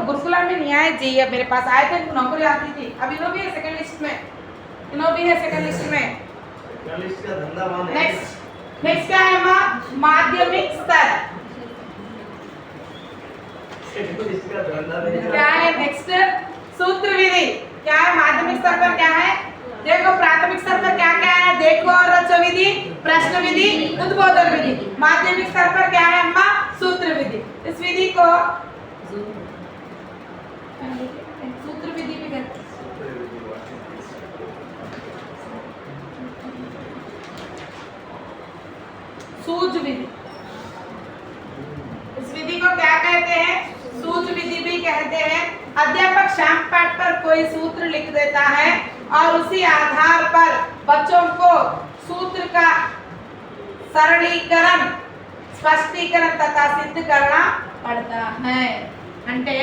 गुरुकुला में नहीं आए जी, अब मेरे पास आए थे, नौकरी आती थी। अब इन्हों भी है सेकंड लिस्ट में, इन्हों भी है सेकंड लिस्ट में। सेकंड लिस्ट का धंधा मान है। नेक्स्ट क्या है माँ? माध्यमिक स्तर। सेकंड लिस्ट का धंधा क्या है नेक्स्ट? सूत्र विधि। क्या है माध्यमिक स्तर पर? क्या है देखो, प्राथमिक स्तर पर क्या क्या है देखो, रच विधि, प्रश्न विधि, उद्बोधन विधि। माध्यमिक स्तर पर क्या है अम्मा? सूत्र विधि। इस विधि को सूत्र विधि भी कहते हैं। सूझ विधि। इस विधि को क्या कहते हैं? सूझ विधि भी कहते हैं। अध्यापक शाम पाठ पर कोई सूत्र लिख देता है और उसी आधार पर बच्चों को सूत्र का सरलीकरण, स्पष्टीकरण तथा सिद्ध करना पड़ता है। అంటే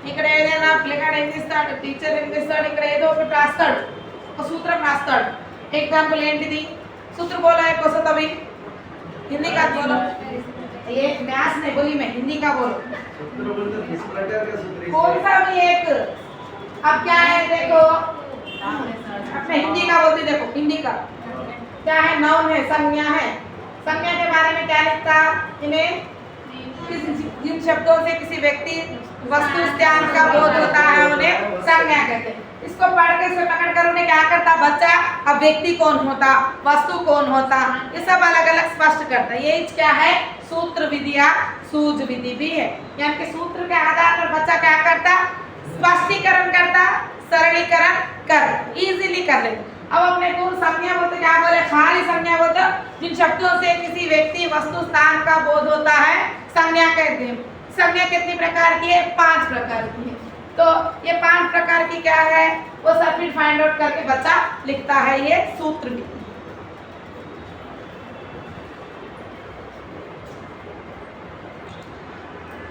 ఇక్కడ ఏదైనా పిల్లగాడు ఏం చేస్తాడు, టీచర్ ఏం చేస్తాడు, ఇక్కడ ఏదో ఒకటి రాస్తాడు, ఒక సూత్రం రాస్తాడు। एग्जांपल ఏంటిది? सूत्र बोला है कोसा तभी हिंदी का बोलो, ये मैथ्स नहीं बोली मैं, हिंदी का बोलो। सूत्र बोलते किस प्रकार का सूत्र? कौन सा भी एक। अब क्या है देखो, अपने हिंदी का बोलते देखो, हिंदी का क्या है? नाउन है, संज्ञा है। संज्ञा के बारे में क्या लिखता? इन्हें जिन शब्दों से किसी व्यक्ति वस्तु स्थान का बोध होता है उन्हें संज्ञा कहते हैं। इसको पढ़ के इसमें पकड़ कर उन्हें क्या करता बच्चा? अब व्यक्ति कौन होता, वस्तु कौन होता, ये सब अलग अलग स्पष्ट करता है। ये क्या है? सूत्र विधि या सूझ विधि भी है। यानी कि सूत्र के आधार पर बच्चा क्या करता? स्पष्टीकरण करता, सरलीकरण कर, इजीली कर लेता। अब अपने को संज्ञा बोलते क्या बोले? खाली संज्ञा बोलते जिन शब्दों से किसी व्यक्ति वस्तु स्थान का बोध होता है संज्ञा कहते हैं। संज्ञा कितनी प्रकार की है? 5 प्रकार की है। तो ये 5 प्रकार की क्या है वो सब फिर फाइंड आउट करके बच्चा लिखता है, ये सूत्र विधि।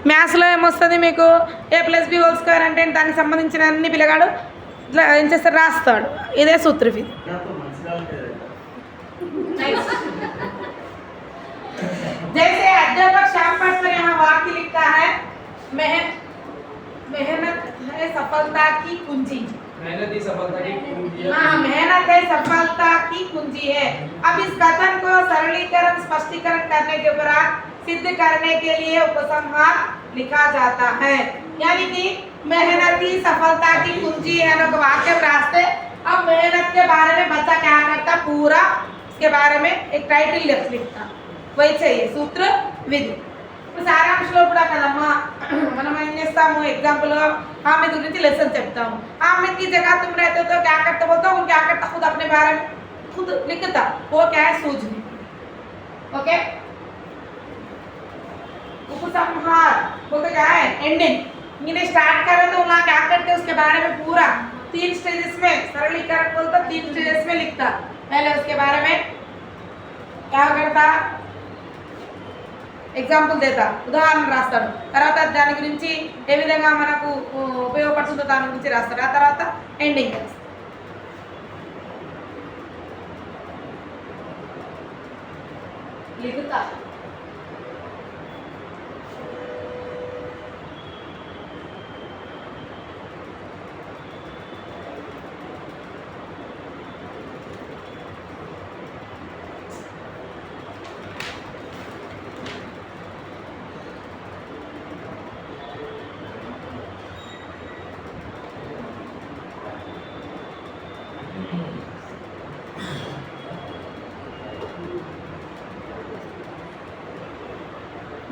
మ్యాథ్స్ లో ఏమొస్తుంది మీకు? a+b² అంటే దానికి సంబంధించిన అన్ని పిల్లగాడు ఇట్లా ఏం చేస్తాడు? రాస్తాడు। ఇదే సూత్ర విధి। जैसे अध्यापक शाम पाठ पर यहाँ वाक्य लिखता है, मेहनत है सफलता की कुंजी। मेहनत ही सफलता की कुंजी है। हाँ, मेहनत है सफलता की कुंजी है। अब इस कथन को सरलीकरण, स्पष्टीकरण करने के उपरांत सिद्ध करने के लिए उपसंहार लिखा जाता है। यानी कि मेहनत ही सफलता की कुंजी है ना, वाक्य रास्ते। अब मेहनत के बारे में बच्चा क्या करता? पूरा इसके बारे में एक टाइटल लिखता, वही चाहिए सूत्र विधि। సారాంశంలో కూడా కదమ్మా మనం ఏం చేస్తాము? एग्जांपल हामिद गुరించి लेसन చెప్తాము। हामिद की जगह तुम रहते हो तो क्या करते बोलते हो? क्या करता? खुद अपने बारे में खुद लिखता, वो क्या है? सूझ विधि। ओके, उपसंहार बोलते क्या है? एंडिंग। इन्हें स्टार्ट करें तो वहाँ क्या करते? उसके बारे में पूरा 3 स्टेजेस में, सरलीकरण बोलते 3 स्टेजेस में लिखता। पहले उसके बारे में क्या करता? ఎగ్జాంపుల్ देता, ఉదాహరణ రాస్తాడు। తర్వాత దాని గురించి ఏ విధంగా మనకు ఉపయోగపడుతుందో దాని గురించి రాస్తాడు। ఆ తర్వాత ఎండింగ్ రాస్తాడు। लिखता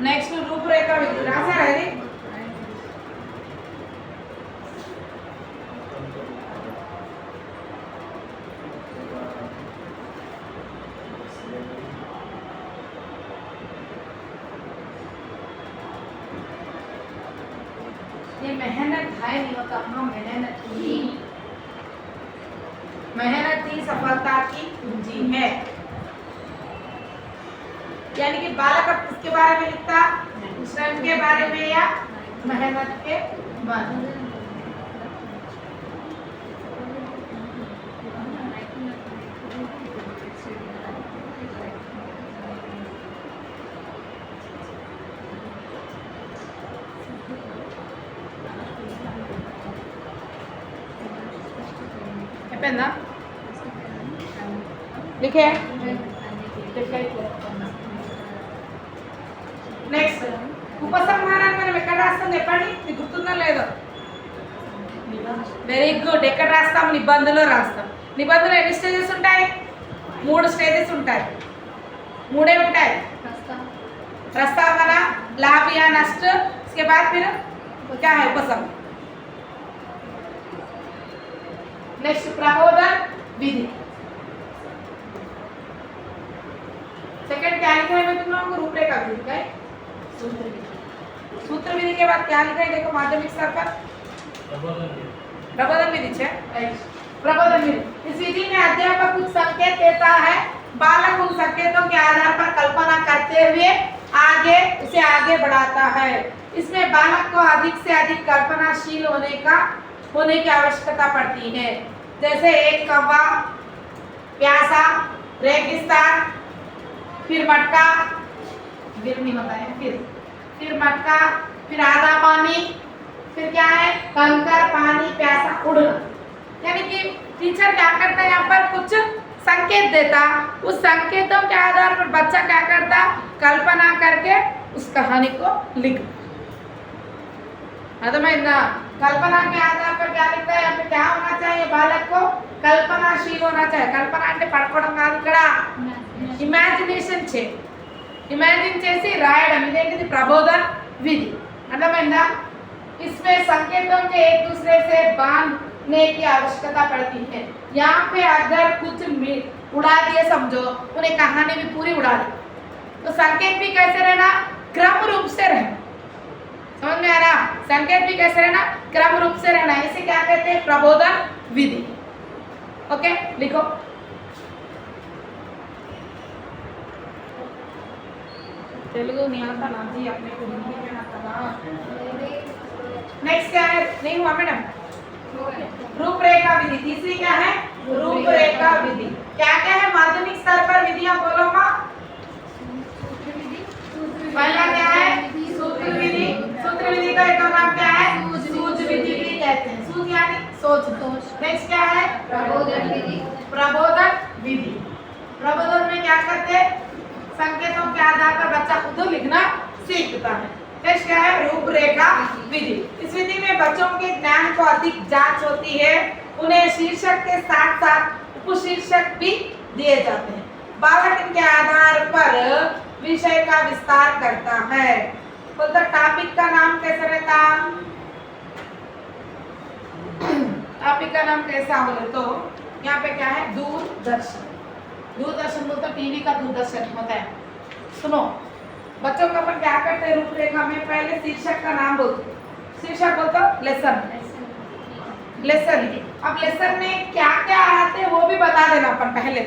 నెక్స్ట్ రూపురేఖ విధి రాశారా? ఇది ये मेहनत है नहीं होता, हाँ मेहनत ही सफलता की कुंजी है। यानी कि बालक किसके बारे में लिखता? श्रम के बारे में या मेहनत के बारे में। అయిపోయిందా लिखे నెక్స్ట్ ఉపసంహారాన్ని మనం ఎక్కడ రాస్తాం చెప్పండి మీకు గుర్తుందో లేదో వెరీ గుడ్ ఎక్కడ రాస్తాం నిబంధనలో రాస్తాం నిబంధనలో ఎన్ని స్టేజెస్ ఉంటాయి 3 స్టేజెస్ ఉంటాయి మూడే ఉంటాయి प्रस्तावना लाभ या नष्ट उसके बाद फिर क्या है उपसम नेक्स्ट प्रबोधन विधि सेकंड क्या लिखा है मैं तुम लोगों को रूपरेखा विधि लिखा है सूत्र विधि के बाद क्या लिखा है देखो माध्यमिक स्तर पर प्रबोधन विधि है प्रबोधन विधि इस विधि में अध्यापक कुछ संकेत देता है बालक उन संकेतों के आधार पर कल्पना करते हुए उसे आगे बढ़ाता है इसमें बालक को अधिक से अधिक कल्पनाशील होने की आवश्यकता पड़ती है जैसे एक कौवा प्यासा रेगिस्तान फिर मटका फिर नहीं होता है फिर मटका फिर आधा पानी फिर क्या है कंकर पानी प्यासा उड़ना यानी कि टीचर क्या करता है यहाँ पर कुछ संकेत देता उस संकेतों के आधार पर बच्चा क्या करता कल्पना करके उस कहानी को लिख अर्थमैंदा कल्पना के आधार पर क्या लिखता है यहाँ पे क्या होना चाहिए बालक को कल्पनाशील होना चाहिए कल्पना అంటే పడుకోవడం కాదు ఇక్కడ ఇమాజినేషన్ చే ఇమాజిన్ చేసి రాయడం ఇదేంటిది ప్రబోధన్ విధి అర్థమైందా इसमें संकेतों के एक दूसरे से बांधने की आवश्यकता पड़ती है यहाँ पे अगर कुछ उड़ा दिए समझो उन्हें कहानी भी पूरी उड़ा दी तो संकेत भी कैसे रहना क्रम रूप से रहना समझ में आ रहा संकेत भी कैसे रहना क्रम रूप से रहना इसे क्या कहते हैं प्रबोधन विधि ओके लिखो तेलुगु नहीं आता ना जी अपने को हिंदी में आता ना नेक्स्ट क्या है नहीं हुआ मैडम रूपरेखा विधि तीसरी क्या है रूपरेखा विधि क्या क्या है माध्यमिक स्तर पर विधियां बोलो मां पहला क्या है सूत्र विधि का एक नाम क्या है सूझ विधि भी कहते हैं सूझ यानी सोच नेक्स्ट क्या है प्रबोधन विधि प्रबोधन में क्या करते हैं संकेतों के आधार पर बच्चा खुद लिखना सीखता है नेक्स्ट क्या है रूपरेखा विधि इस विधि में बच्चों के ज्ञान को अधिक जांच होती है उन्हें शीर्षक के साथ साथ उपशीर्षक भी दिए जाते हैं बालक इनके आधार पर विषय का विस्तार करता है तो टॉपिक का नाम कैसे रहता टॉपिक का नाम कैसा बोले तो यहाँ पे क्या है दूरदर्शन बोलते टीवी का दूरदर्शन होता है सुनो बच्चों का अपन क्या करते हैं रूपरेखा में पहले शीर्षक का नाम बोलते शीर्षक बोलते लेसन अब लेसन में क्या क्या आते हैं वो भी बता देना अपन पहले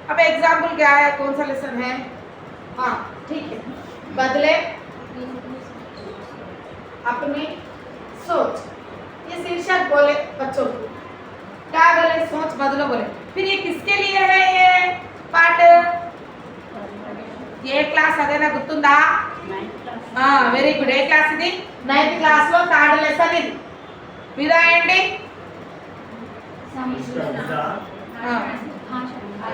अब एग्जाम्पल क्या है कौन सा लेसन है हाँ ठीक है बदले अपनी सोच ये शीर्षक बोले बच्चों को क्या बोले सोच बदलो बोले फिर ये किसके लिए है ये पाठ ఏ క్లాస్ అదేనా గుర్తుందా వెరీ గుడ్ ఏ క్లాస్ ఇది 9th క్లాస్ లో థర్డ్ లెసన్ ఇది విదా ఏంటి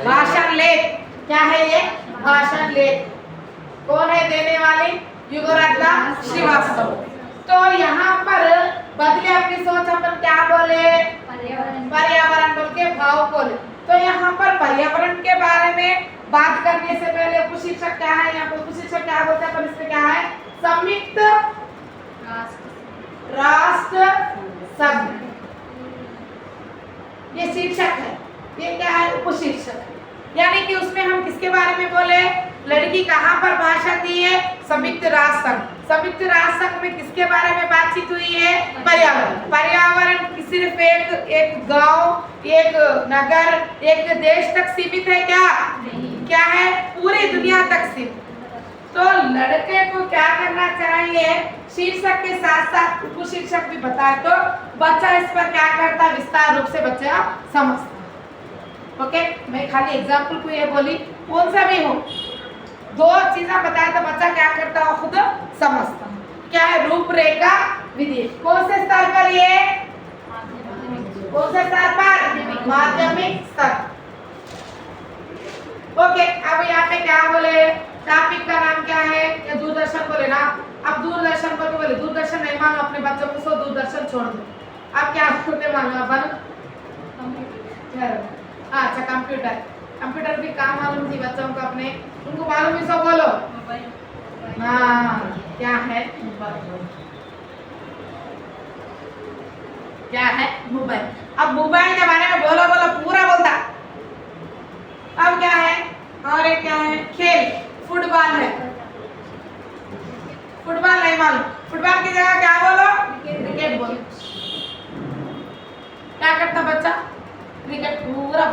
भाषण लेख क्या है ये भाषण लेख कौन है देने वाली युगरत्ना श्रीवास्तव तो यहाँ पर बदले अपनी सोच अपन क्या बोले पर्यावरण बोल के भाव बोले तो यहाँ पर पर्यावरण के बारे में बात करने से पहले उपशीर्षक क्या है यहाँ पर उपशीर्षक क्या बोलते हैं पर इसमें क्या है संयुक्त राष्ट्र संघ ये शीर्षक है ये क्या है उपशीर्षक यानी कि उसमें हम किसके बारे में बोले लड़की कहाँ पर भाषण दी है संयुक्त राष्ट्र संघ में किसके बारे में बातचीत हुई है पर्यावरण सिर्फ एक गांव एक नगर एक देश तक सीमित है क्या है पूरी दुनिया तक सीमित तो लड़के को क्या करना चाहिए शीर्षक के साथ साथ उपशीर्षक भी बताए तो बच्चा इस पर क्या करता विस्तार रूप से बच्चा समझता ओके मैं खाली एग्जाम्पल को ये बोली कौन सा भी हो दो चीजें बताए तो बच्चा क्या करता हो खुद समझता क्या है रूपरेखा विधि कौन से स्तर पर ये कौन से स्तर पर माध्यमिक स्तर। ओके, अब यहाँ पे क्या बोले, टॉपिक का नाम क्या है, ये दूरदर्शन बोले ना। अब दूरदर्शन पर बोले दूरदर्शन नहीं मालूम अपने बच्चों को, सो दूरदर्शन छोड़ दो। अब क्या बोलते मालूम अपन, अच्छा कंप्यूटर। कंप्यूटर भी काम मालूम थी बच्चों को अपने, उनको मालूम ही सब बोलो। हाँ, क्या है क्या है मोबाइल। अब मोबाइल के बारे में बोलो बोलो पूरा बोलता। अब क्या है, और एक क्या है, खेल, फुटबॉल है। फुटबॉल नहीं मालूम, फुटबॉल की जगह क्या बोलो, क्रिकेट बोलो। क्या करता बच्चा, क्रिकेट पूरा।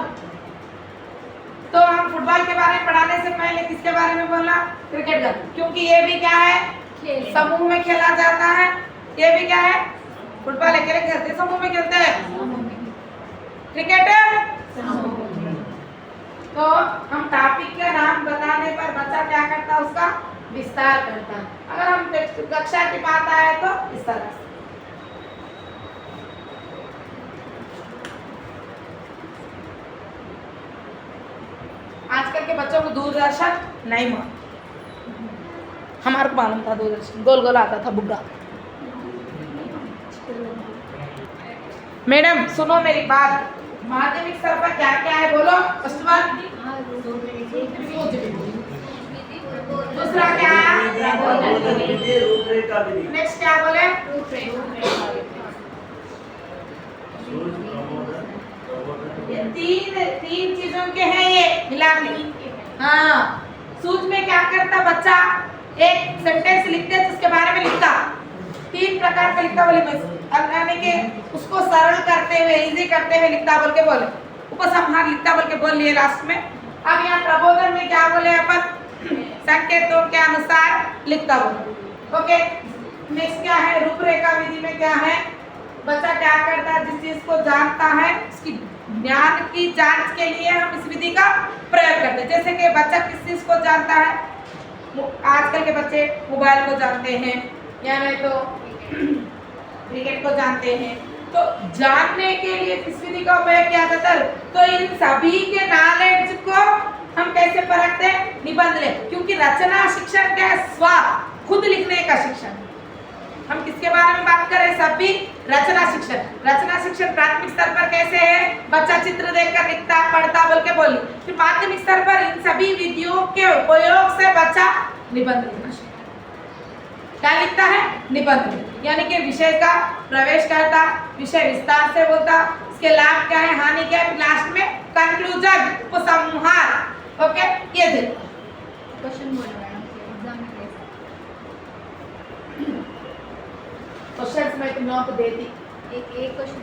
तो हम फुटबॉल के बारे में पढ़ाने से पहले किसके बारे में बोलना, क्रिकेट का, क्योंकि ये भी क्या है, समूह में खेला जाता है। ये भी क्या है, फुटबॉल अकेले खेलते हैं, समूह में खेलते हैं। क्रिकेट तो हम टॉपिक का नाम बताने पर बच्चा क्या करता, उसका विस्तार करता। अगर हम कक्षा की बात आए तो इस तरह से। आजकल के बच्चों को दूरदर्शन नहीं मालूम, हमारे को मालूम था दूरदर्शन, गोल गोल आता था बुग्गा। मैडम सुनो मेरी बात, माध्यमिक स्तर पर क्या क्या है बोलो। दूसरा क्या है, नेक्स्ट क्या बोले, तीन चीजों के हैं ये मिला के। हाँ, सूच में क्या करता बच्चा, एक सेंटेंस लिखते हैं उसके बारे में लिखता, तीन प्रकार का लिखता बोले, यानी कि उसको सरल करते हुए, इजी करते हुए लिखता बोल के बोले, उपसंहार लिखता बोल के बोल लिए लास्ट में। अब यहाँ प्रबोधन में क्या बोले अपन, संकेतों के अनुसार लिखता बोले। ओके, नेक्स्ट क्या है, रूपरेखा विधि में क्या है, बच्चा क्या करता है, जिस चीज को जानता है उसकी ज्ञान की जांच के लिए हम इस विधि का प्रयोग करते हैं। जैसे कि बच्चा किस चीज को जानता है, आजकल के बच्चे मोबाइल को जानते हैं, या नहीं तो क्रिकेट को जानते हैं। तो जानने के लिए किस विधि का उपयोग किया जाता है, तो इन सभी के नॉलेज को हम कैसे परखते हैं, निबंध ले, क्योंकि रचना शिक्षण क्या है, स्व खुद लिखने का शिक्षण। हम किसके बारे में बात कर रहे हैं, सभी रचना शिक्षण। रचना शिक्षण प्राथमिक स्तर पर कैसे है, बच्चा चित्र देखकर लिखता पढ़ता बोल के बोली, फिर माध्यमिक स्तर पर इन सभी विधियों के उपयोग से बच्चा निबंध लिखना सीखता। क्या लिखता है, निबंध, यानी कि विषय का प्रवेश करता, विषय विस्तार से बोलता, इसके लाभ क्या है, हानि क्या है, लास्ट में कंक्लूजन, उपसंहार। ओके, ये देखो क्वेश्चन बोलो मैडम, एग्जाम में कैसे क्वेश्चंस में तुम लोगों को देती। एक क्वेश्चन